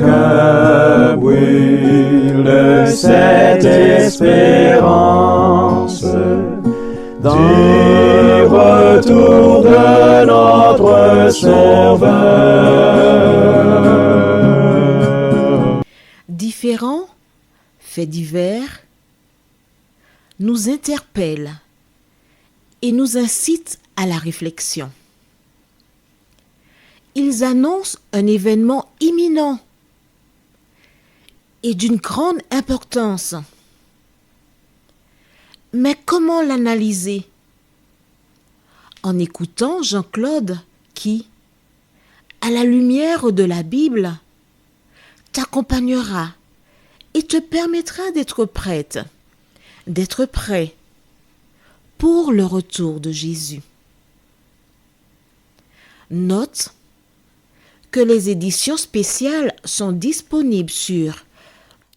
cœur brûle cette espérance du retour de notre Sauveur. Différents faits divers nous interpellent et nous incitent à la réflexion. Ils annoncent un événement imminent et d'une grande importance. Mais comment l'analyser? En écoutant Jean-Claude qui, à la lumière de la Bible, t'accompagnera et te permettra d'être prête, d'être prêt pour le retour de Jésus. Note que les éditions spéciales sont disponibles sur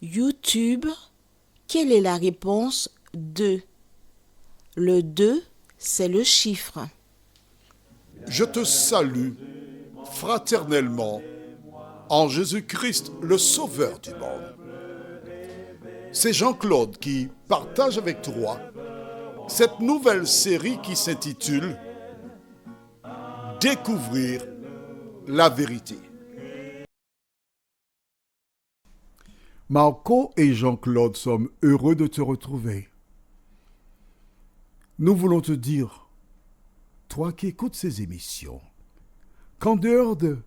YouTube. Quelle est la réponse 2? Le 2, c'est le chiffre. Je te salue fraternellement en Jésus-Christ, le Sauveur du monde. C'est Jean-Claude qui partage avec toi cette nouvelle série qui s'intitule « Découvrir la vérité ». Marco et Jean-Claude sommes heureux de te retrouver. Nous voulons te dire, toi qui écoutes ces émissions, qu'en dehors de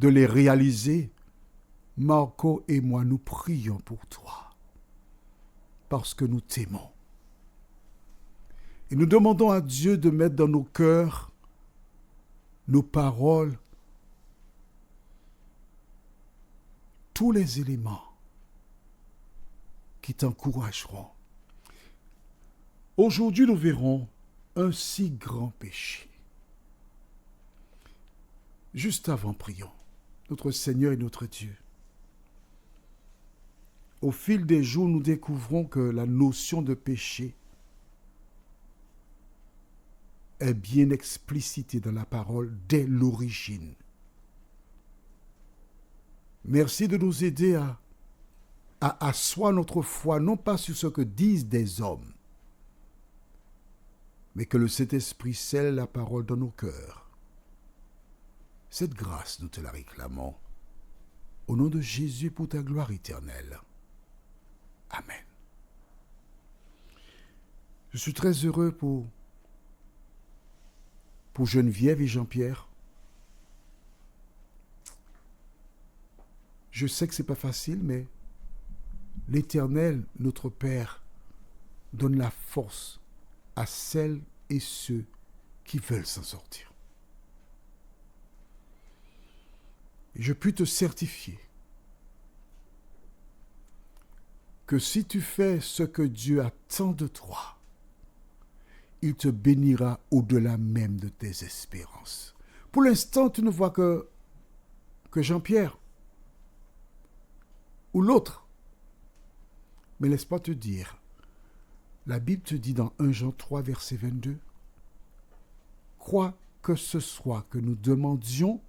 les réaliser, Marco et moi, nous prions pour toi, parce que nous t'aimons. Et nous demandons à Dieu de mettre dans nos cœurs, nos paroles, tous les éléments qui t'encourageront. Aujourd'hui, nous verrons un si grand péché. Juste avant, prions. Notre Seigneur et notre Dieu. Au fil des jours, nous découvrons que la notion de péché est bien explicitée dans la parole dès l'origine. Merci de nous aider à asseoir notre foi, non pas sur ce que disent des hommes, mais que le Saint-Esprit scelle la parole dans nos cœurs. Cette grâce, nous te la réclamons. Au nom de Jésus, pour ta gloire éternelle. Amen. Je suis très heureux pour Geneviève et Jean-Pierre. Je sais que ce n'est pas facile, mais l'Éternel, notre Père, donne la force à celles et ceux qui veulent s'en sortir. Et je puis te certifier que si tu fais ce que Dieu attend de toi, il te bénira au-delà même de tes espérances. Pour l'instant, tu ne vois que Jean-Pierre ou l'autre. Mais laisse-moi te dire, la Bible te dit dans 1 Jean 3, verset 22, « Quoi que ce soit que nous demandions,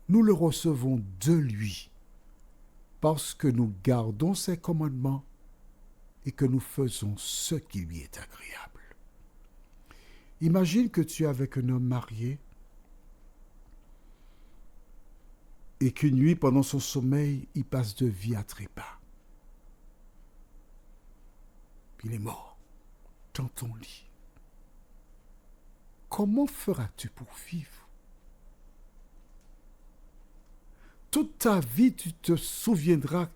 nous le recevons de lui, parce que nous gardons ses commandements et que nous faisons ce qui lui est agréable. » Imagine que tu es avec un homme marié et qu'une nuit, pendant son sommeil, il passe de vie à trépas. Il est mort dans ton lit. Comment feras-tu pour vivre? Toute ta vie, tu te souviendras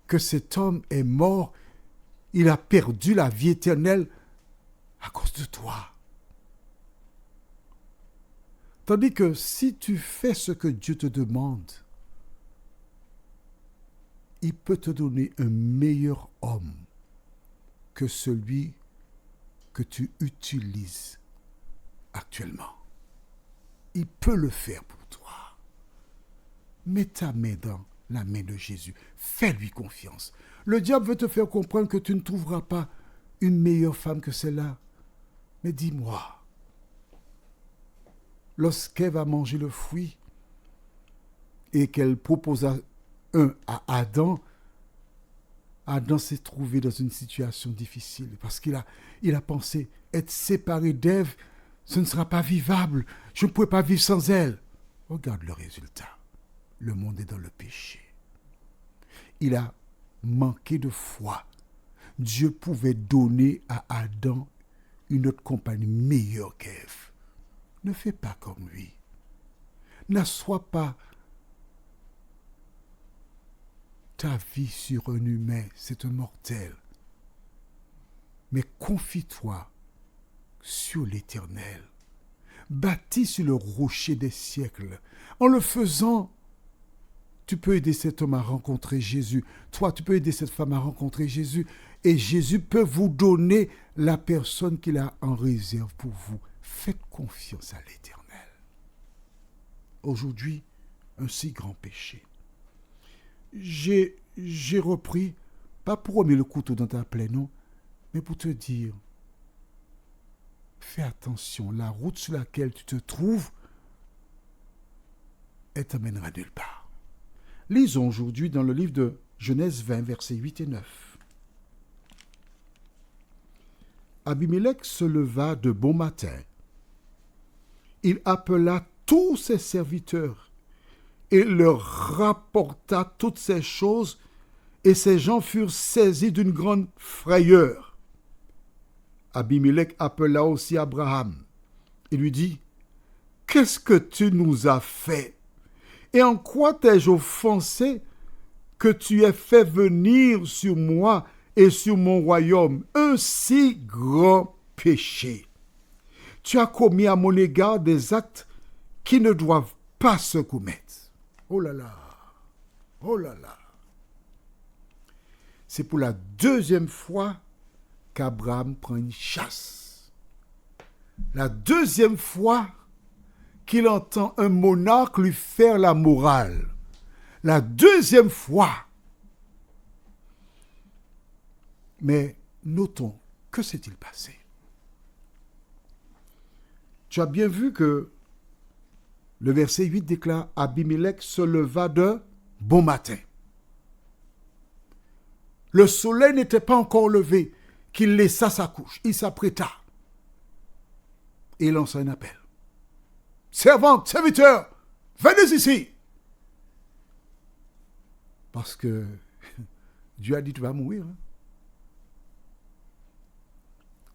que cet homme est mort. Il a perdu la vie éternelle à cause de toi. Tandis que si tu fais ce que Dieu te demande, il peut te donner un meilleur homme que celui que tu utilises actuellement. Il peut le faire pour toi. Mets ta main dans la main de Jésus. Fais-lui confiance. Le diable veut te faire comprendre que tu ne trouveras pas une meilleure femme que celle-là. Mais dis-moi, lorsqu'Ève a mangé le fruit, et qu'elle proposa un à Adam, Adam s'est trouvé dans une situation difficile parce qu'il a pensé être séparé d'Ève, ce ne sera pas vivable, je ne pourrai pas vivre sans elle. Regarde le résultat. Le monde est dans le péché. Il a manqué de foi. Dieu pouvait donner à Adam une autre compagne meilleure qu'Ève. Ne fais pas comme lui. N'assois pas ta vie sur un humain, c'est un mortel. Mais confie-toi sur l'Éternel. Bâtis sur le rocher des siècles. En le faisant, tu peux aider cet homme à rencontrer Jésus. Toi, tu peux aider cette femme à rencontrer Jésus. Et Jésus peut vous donner la personne qu'il a en réserve pour vous. Faites confiance à l'Éternel. Aujourd'hui, un si grand péché. J'ai repris, pas pour remettre le couteau dans ta plaie, non, mais pour te dire, fais attention, la route sur laquelle tu te trouves, elle t'amènera nulle part. Lisons aujourd'hui dans le livre de Genèse 20, versets 8 et 9. Abimelech se leva de bon matin. Il appela tous ses serviteurs et leur rapporta toutes ces choses, et ces gens furent saisis d'une grande frayeur. Abimelech appela aussi Abraham et lui dit, « Qu'est-ce que tu nous as fait? Et en quoi t'ai-je offensé que tu aies fait venir sur moi et sur mon royaume un si grand péché? Tu as commis à mon égard des actes qui ne doivent pas se commettre. » Oh là là, oh là là. C'est pour la deuxième fois qu'Abraham prend une chasse. La deuxième fois qu'il entend un monarque lui faire la morale. La deuxième fois. Mais notons, que s'est-il passé? Tu as bien vu que le verset 8 déclare « Abimelech se leva de bon matin ». Le soleil n'était pas encore levé, qu'il laissa sa couche. Il s'apprêta. Et il lança un appel. « Servante, serviteur, venez ici !» Parce que Dieu a dit « Tu vas mourir. »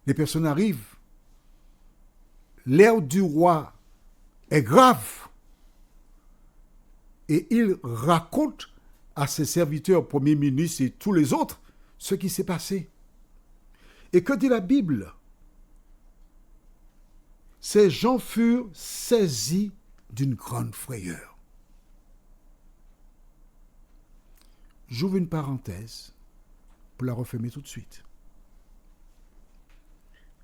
Les personnes arrivent. L'air du roi est grave. Et il raconte à ses serviteurs, premiers ministres et tous les autres, ce qui s'est passé. Et que dit la Bible? Ces gens furent saisis d'une grande frayeur. J'ouvre une parenthèse pour la refermer tout de suite.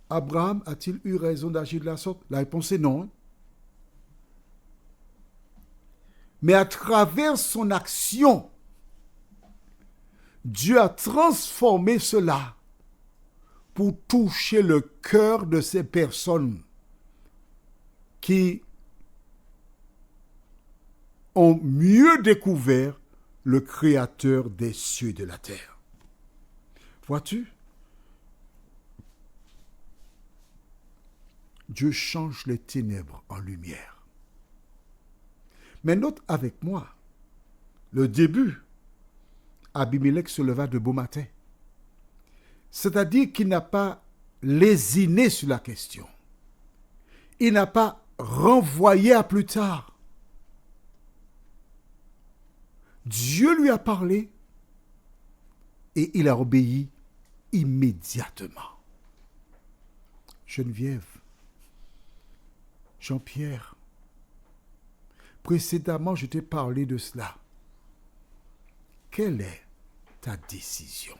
Abraham a-t-il eu raison d'agir de la sorte? La réponse est non. Mais à travers son action, Dieu a transformé cela pour toucher le cœur de ces personnes qui ont mieux découvert le Créateur des cieux et de la terre. Vois-tu? Dieu change les ténèbres en lumière. Mais note avec moi le début. Abimelech se leva de bon matin. C'est-à-dire qu'il n'a pas lésiné sur la question. Il n'a pas renvoyé à plus tard. Dieu lui a parlé et il a obéi immédiatement. Geneviève, Jean-Pierre, précédemment je t'ai parlé de cela. Quelle est ta décision?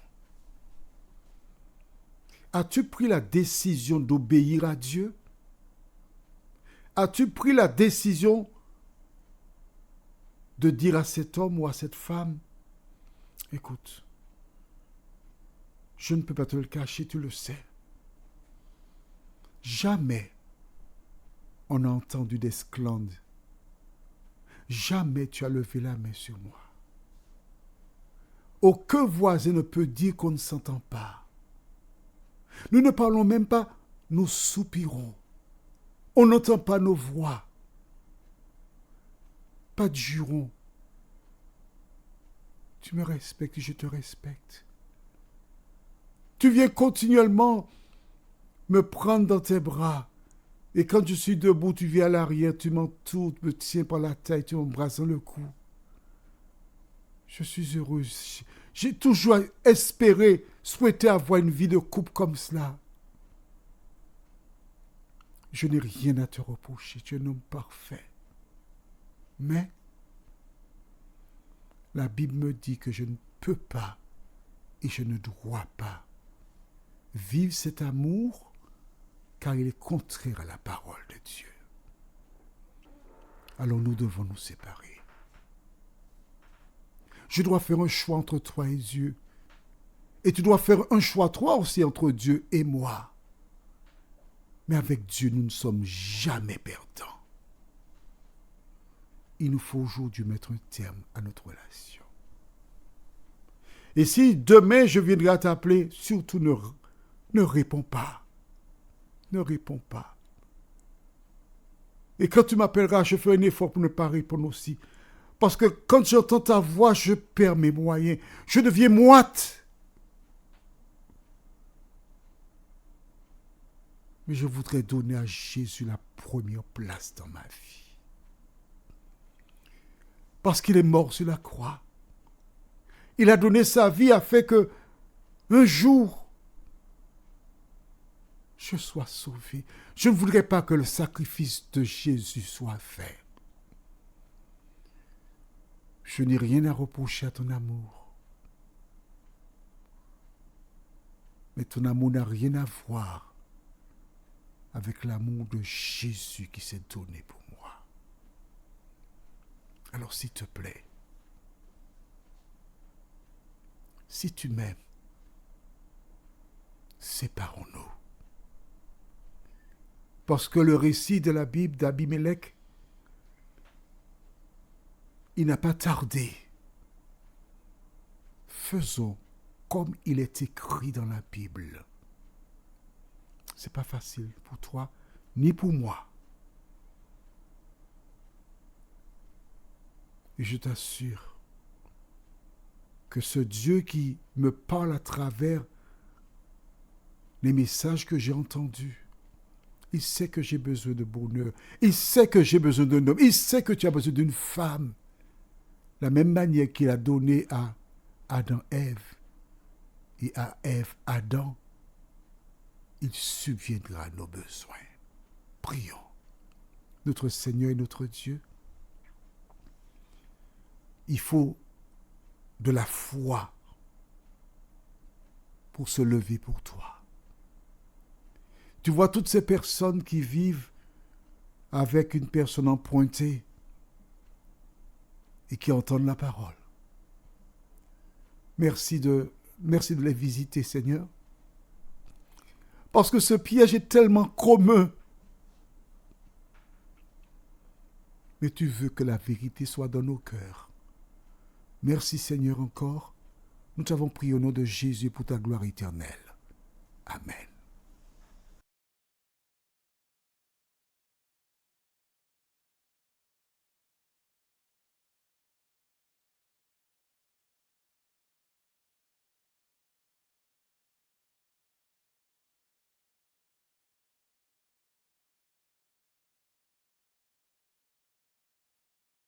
As-tu pris la décision d'obéir à Dieu? As-tu pris la décision de dire à cet homme ou à cette femme, écoute, je ne peux pas te le cacher, tu le sais. Jamais on a entendu des sclandes. jamais tu as levé la main sur moi. Aucun voisin ne peut dire qu'on ne s'entend pas. Nous ne parlons même pas, nous soupirons. On n'entend pas nos voix. Pas de jurons. Tu me respectes, je te respecte. Tu viens continuellement me prendre dans tes bras. Et quand je suis debout, tu viens à l'arrière, tu m'entoures, tu me tiens par la taille, tu m'embrasses dans le cou. Je suis heureuse. J'ai toujours espéré, souhaité avoir une vie de couple comme cela. Je n'ai rien à te reprocher, tu es un homme parfait. Mais la Bible me dit que je ne peux pas et je ne dois pas vivre cet amour car il est contraire à la parole de Dieu. Alors nous devons nous séparer. Je dois faire un choix entre toi et Dieu. Et tu dois faire un choix, toi aussi, entre Dieu et moi. Mais avec Dieu, nous ne sommes jamais perdants. Il nous faut aujourd'hui mettre un terme à notre relation. Et si demain je viendrai t'appeler, surtout ne réponds pas. Ne réponds pas. Et quand tu m'appelleras, je ferai un effort pour ne pas répondre aussi. Parce que quand j'entends ta voix, je perds mes moyens. Je deviens moite. Mais je voudrais donner à Jésus la première place dans ma vie. Parce qu'il est mort sur la croix. Il a donné sa vie afin que un jour, je sois sauvé. Je ne voudrais pas que le sacrifice de Jésus soit fait. Je n'ai rien à reprocher à ton amour. Mais ton amour n'a rien à voir avec l'amour de Jésus qui s'est donné pour moi. Alors s'il te plaît, si tu m'aimes, séparons-nous. Parce que le récit de la Bible d'Abimélec, il n'a pas tardé. Faisons comme il est écrit dans la Bible. C'est pas facile pour toi, ni pour moi. Et je t'assure que ce Dieu qui me parle à travers les messages que j'ai entendus, il sait que j'ai besoin de bonheur. Il sait que j'ai besoin d'un homme. Il sait que tu as besoin d'une femme. La même manière qu'il a donné à Adam Ève et à Ève Adam, il subviendra à nos besoins. Prions. Notre Seigneur et notre Dieu, il faut de la foi pour se lever pour toi. Tu vois toutes ces personnes qui vivent avec une personne empruntée et qui entendent la parole. Merci de les visiter, Seigneur. Parce que ce piège est tellement commun. Mais tu veux que la vérité soit dans nos cœurs. Merci, Seigneur, encore. Nous t'avons prié au nom de Jésus pour ta gloire éternelle. Amen.